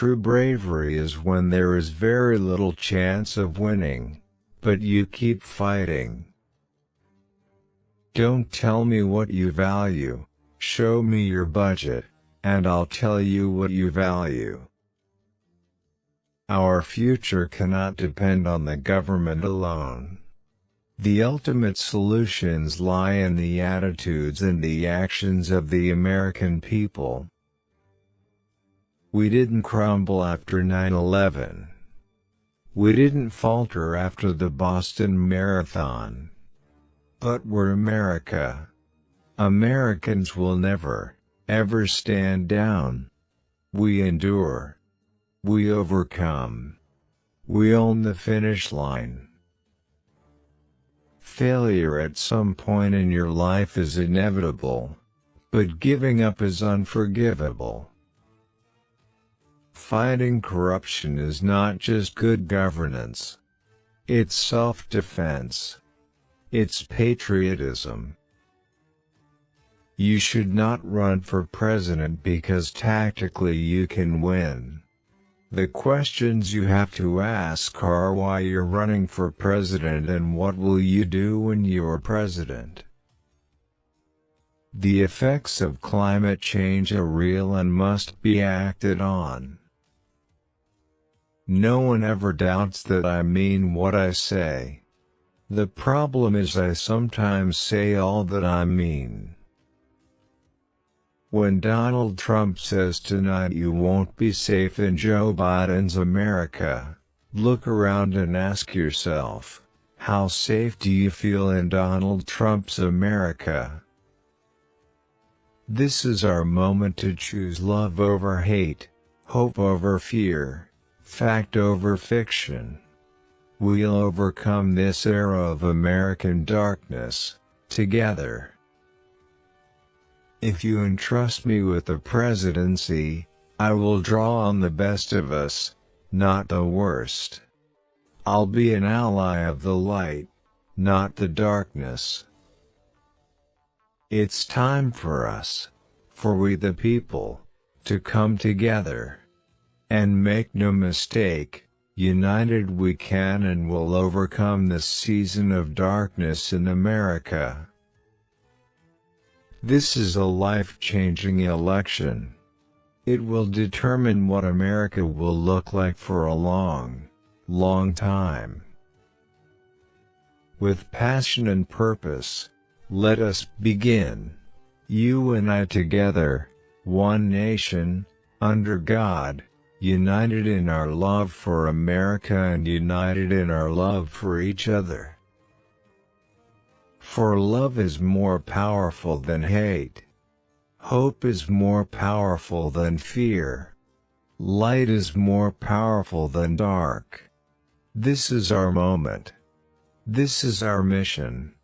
True bravery is when there is very little chance of winning, but you keep fighting. Don't tell me what you value, show me your budget, and I'll tell you what you value. Our future cannot depend on the government alone. The ultimate solutions lie in the attitudes and the actions of the American people. We didn't crumble after 9/11. We didn't falter after the Boston Marathon. But we're America. Americans will never, ever stand down. We endure. We overcome. We own the finish line. Failure at some point in your life is inevitable, but giving up is unforgivable. Fighting corruption is not just good governance. It's self-defense. It's patriotism. You should not run for president because tactically you can win. The questions you have to ask are why you're running for president and what will you do when you're president. The effects of climate change are real and must be acted on. No one ever doubts that I mean what I say. The problem is I sometimes say all that I mean. When Donald Trump says tonight you won't be safe in Joe Biden's America, look around and ask yourself, how safe do you feel in Donald Trump's America? This is our moment to choose love over hate, hope over fear, fact over fiction. We'll overcome this era of American darkness, together. If you entrust me with the presidency, I will draw on the best of us, not the worst. I'll be an ally of the light, not the darkness. It's time for us, for we the people, to come together. And make no mistake, united we can and will overcome this season of darkness in America. This is a life-changing election. It will determine what America will look like for a long, long time. With passion and purpose, let us begin. You and I together, one nation, under God, united in our love for America and united in our love for each other. For love is more powerful than hate. Hope is more powerful than fear. Light is more powerful than dark. This is our moment. This is our mission.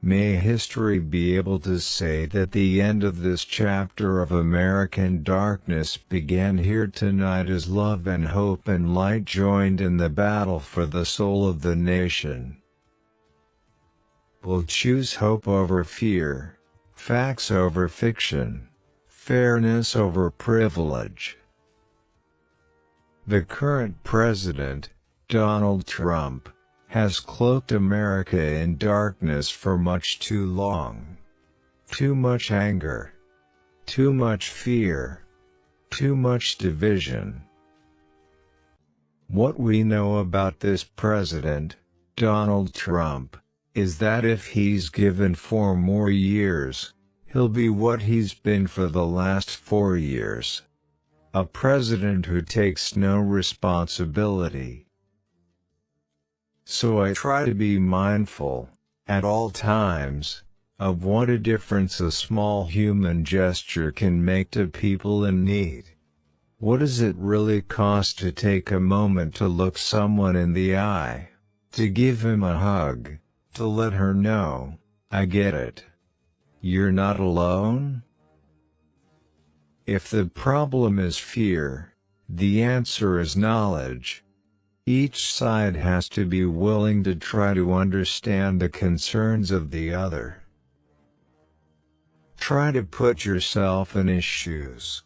May history be able to say that the end of this chapter of American darkness began here tonight as love and hope and light joined in the battle for the soul of the nation. We'll choose hope over fear, facts over fiction, fairness over privilege. The current president, Donald Trump, has cloaked America in darkness for much too long. Too much anger. Too much fear. Too much division. What we know about this president, Donald Trump, is that if he's given 4 more years, he'll be what he's been for the last 4 years. A president who takes no responsibility. So I try to be mindful, at all times, of what a difference a small human gesture can make to people in need. What does it really cost to take a moment to look someone in the eye, to give him a hug, to let her know, I get it. You're not alone? If the problem is fear, the answer is knowledge. Each side has to be willing to try to understand the concerns of the other. Try to put yourself in his shoes.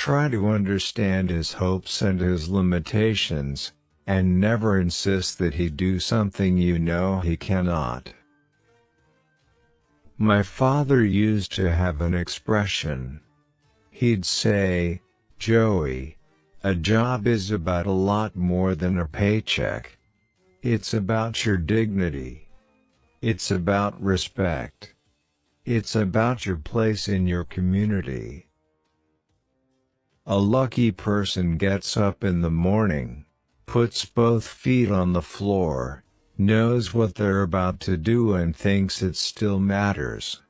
try to understand his hopes and his limitations, and never insist that he do something you know he cannot. My father used to have an expression. He'd say, "Joey, a job is about a lot more than a paycheck. It's about your dignity. It's about respect. It's about your place in your community." A lucky person gets up in the morning, puts both feet on the floor, knows what they're about to do and thinks it still matters.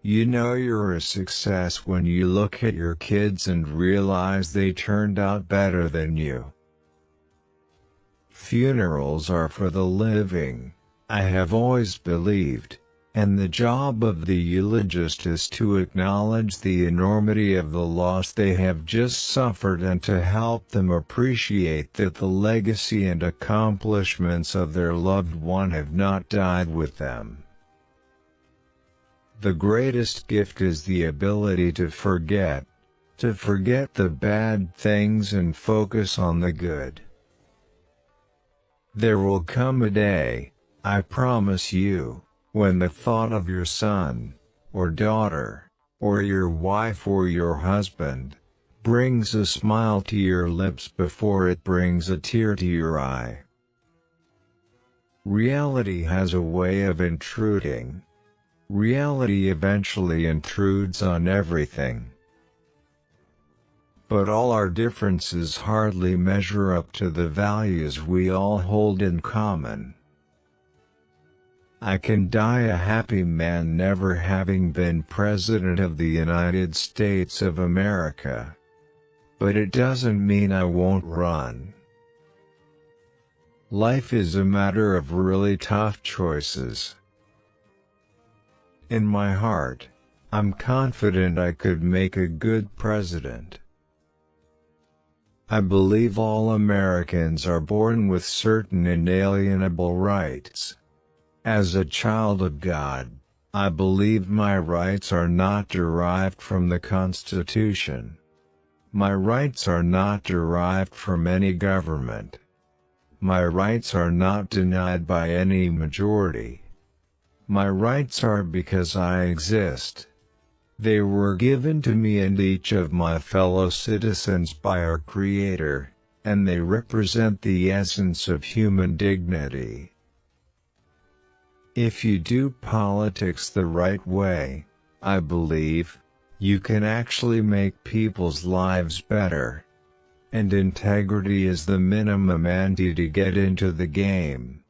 You know you're a success when you look at your kids and realize they turned out better than you. Funerals are for the living, I have always believed, and the job of the eulogist is to acknowledge the enormity of the loss they have just suffered and to help them appreciate that the legacy and accomplishments of their loved one have not died with them. The greatest gift is the ability to forget the bad things and focus on the good. There will come a day, I promise you, when the thought of your son, or daughter, or your wife or your husband, brings a smile to your lips before it brings a tear to your eye. Reality has a way of intruding. Reality eventually intrudes on everything. But all our differences hardly measure up to the values we all hold in common. I can die a happy man never having been President of the United States of America. But it doesn't mean I won't run. Life is a matter of really tough choices. In my heart, I'm confident I could make a good president. I believe all Americans are born with certain inalienable rights. As a child of God, I believe my rights are not derived from the Constitution. My rights are not derived from any government. My rights are not denied by any majority. My rights are because I exist. They were given to me and each of my fellow citizens by our Creator, and they represent the essence of human dignity. If you do politics the right way, I believe, you can actually make people's lives better. And integrity is the minimum ante to get into the game.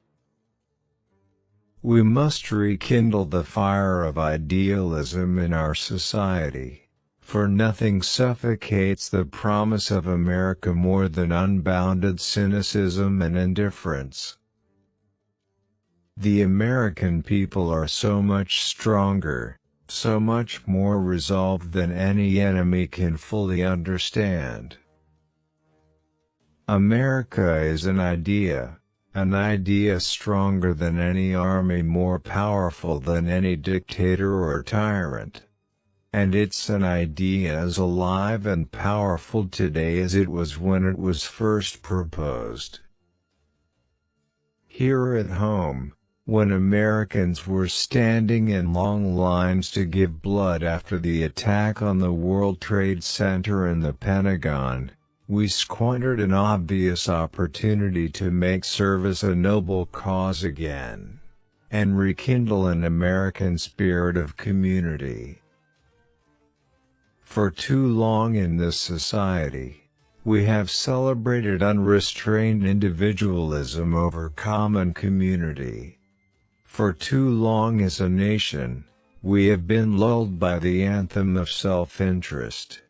We must rekindle the fire of idealism in our society, for nothing suffocates the promise of America more than unbounded cynicism and indifference. The American people are so much stronger, so much more resolved than any enemy can fully understand. America is an idea stronger than any army, more powerful than any dictator or tyrant. And it's an idea as alive and powerful today as it was when it was first proposed. Here at home, when Americans were standing in long lines to give blood after the attack on the World Trade Center and the Pentagon, we squandered an obvious opportunity to make service a noble cause again, and rekindle an American spirit of community. For too long in this society, we have celebrated unrestrained individualism over common community. For too long as a nation, we have been lulled by the anthem of self-interest.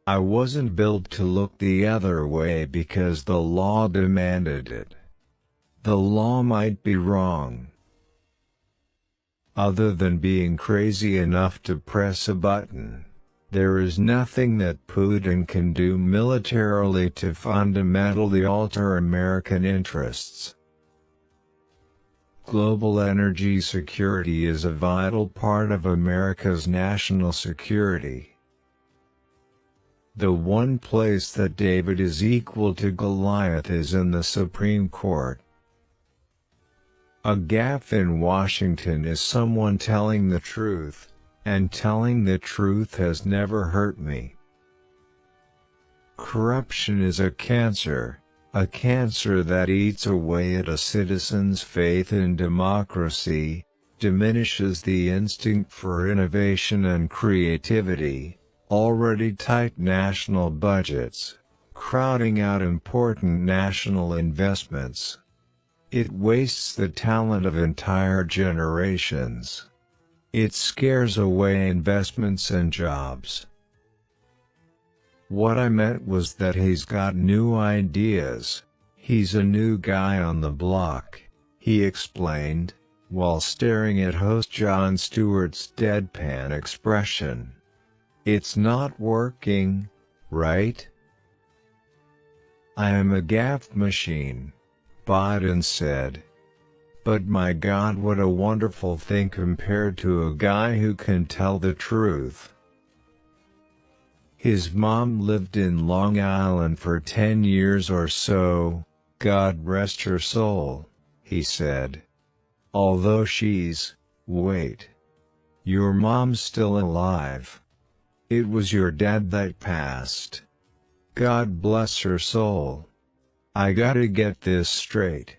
I wasn't built to look the other way because the law demanded it. The law might be wrong. Other than being crazy enough to press a button, there is nothing that Putin can do militarily to fundamentally alter American interests. Global energy security is a vital part of America's national security, The one place that David is equal to Goliath is in the Supreme Court. A gaffe in Washington is someone telling the truth, and telling the truth has never hurt me. Corruption is a cancer that eats away at a citizen's faith in democracy, diminishes the instinct for innovation and creativity, already tight national budgets, crowding out important national investments. It wastes the talent of entire generations. It scares away investments and jobs. What I meant was that he's got new ideas. He's a new guy on the block, he explained, while staring at host Jon Stewart's deadpan expression. It's not working, right? I am a gaffe machine, Biden said. But my God, what a wonderful thing compared to a guy who can tell the truth. His mom lived in Long Island for 10 years or so, God rest her soul, he said. Although wait. Your mom's still alive. It was your dad that passed. God bless her soul. I gotta get this straight.